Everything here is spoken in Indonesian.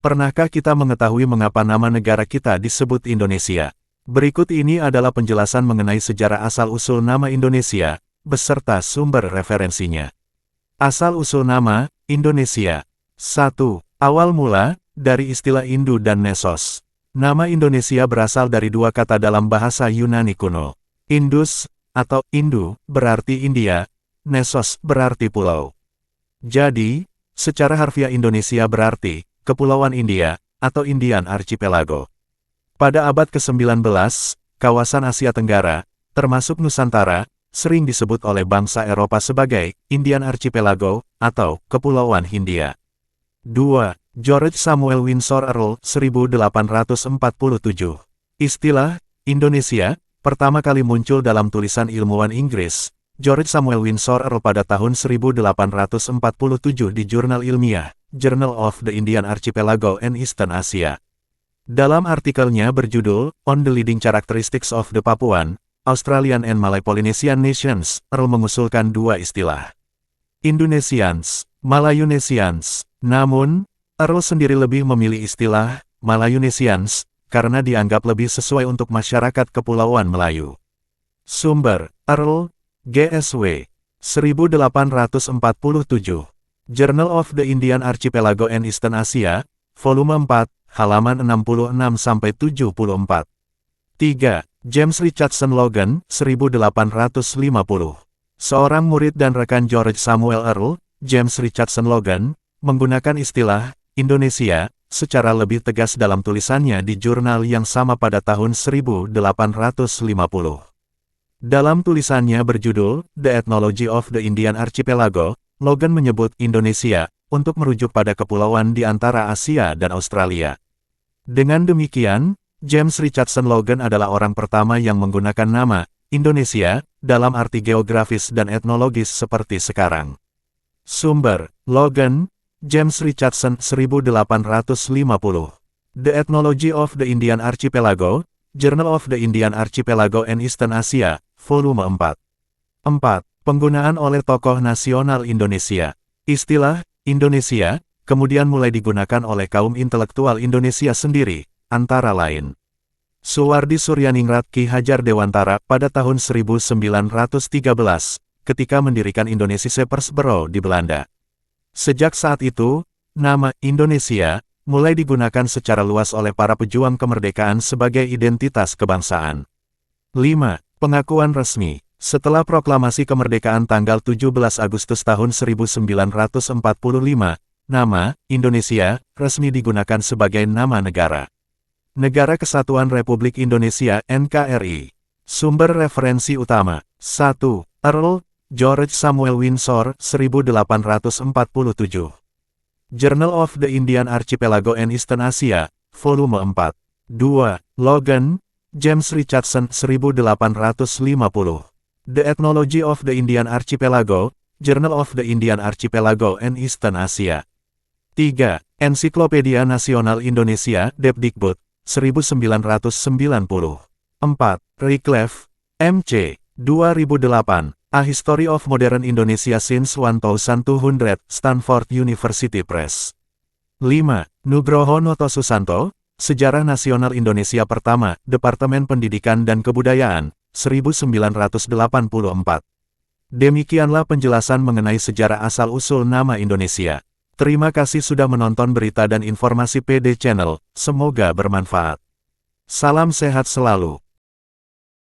Pernahkah kita mengetahui mengapa nama negara kita disebut Indonesia? Berikut ini adalah penjelasan mengenai sejarah asal-usul nama Indonesia, beserta sumber referensinya. Asal-usul nama, Indonesia. 1. Awal mula, dari istilah Indu dan Nesos. Nama Indonesia berasal dari dua kata dalam bahasa Yunani kuno. Indus, atau Indu, berarti India, Nesos berarti pulau. Jadi, secara harfiah Indonesia berarti Kepulauan India, atau Indian Archipelago. Pada abad ke-19, kawasan Asia Tenggara, termasuk Nusantara, sering disebut oleh bangsa Eropa sebagai Indian Archipelago, atau Kepulauan Hindia. 2. George Samuel Windsor Earl, 1847. Istilah Indonesia pertama kali muncul dalam tulisan ilmuwan Inggris, George Samuel Windsor Earl pada tahun 1847 di jurnal ilmiah, Journal of the Indian Archipelago and Eastern Asia. Dalam artikelnya berjudul, On the Leading Characteristics of the Papuan, Australian and Malay Polynesian Nations, Earl mengusulkan dua istilah. Indonesians, Malayunesians. Namun, Earl sendiri lebih memilih istilah, Malayunesians, karena dianggap lebih sesuai untuk masyarakat Kepulauan Melayu. Sumber, Earl, GSW, 1847. Journal of the Indian Archipelago and Eastern Asia, volume 4, halaman 66-74. 3. James Richardson Logan, 1850. Seorang murid dan rekan George Samuel Earl, James Richardson Logan, menggunakan istilah Indonesia secara lebih tegas dalam tulisannya di jurnal yang sama pada tahun 1850. Dalam tulisannya berjudul The Ethnology of the Indian Archipelago, Logan menyebut Indonesia untuk merujuk pada kepulauan di antara Asia dan Australia. Dengan demikian, James Richardson Logan adalah orang pertama yang menggunakan nama Indonesia dalam arti geografis dan etnologis seperti sekarang. Sumber, Logan, James Richardson, 1850. The Ethnology of the Indian Archipelago, Journal of the Indian Archipelago and Eastern Asia, volume 4. 4. Penggunaan oleh tokoh nasional Indonesia. Istilah Indonesia kemudian mulai digunakan oleh kaum intelektual Indonesia sendiri, antara lain Suwardi Suryaningrat Ki Hajar Dewantara pada tahun 1913, ketika mendirikan Indonesia Papers Bureau di Belanda. Sejak saat itu, nama Indonesia mulai digunakan secara luas oleh para pejuang kemerdekaan sebagai identitas kebangsaan. 5. Pengakuan resmi. Setelah proklamasi kemerdekaan tanggal 17 Agustus tahun 1945, nama Indonesia resmi digunakan sebagai nama negara. Negara Kesatuan Republik Indonesia (NKRI). Sumber referensi utama. 1. Earl, George Samuel Windsor, 1847. Journal of the Indian Archipelago and Eastern Asia, volume 4. 2. Logan, James Richardson, 1850. The Ethnology of the Indian Archipelago, Journal of the Indian Archipelago and Eastern Asia. 3. Ensiklopedia Nasional Indonesia, Depdikbud, 1990. 4. Rickleff, M.C., 2008. A History of Modern Indonesia Since 1200, Stanford University Press. 5. Nugroho Noto Susanto, Sejarah Nasional Indonesia Pertama, Departemen Pendidikan dan Kebudayaan, 1984. Demikianlah penjelasan mengenai sejarah asal-usul nama Indonesia. Terima kasih sudah menonton berita dan informasi PD Channel, semoga bermanfaat. Salam sehat selalu.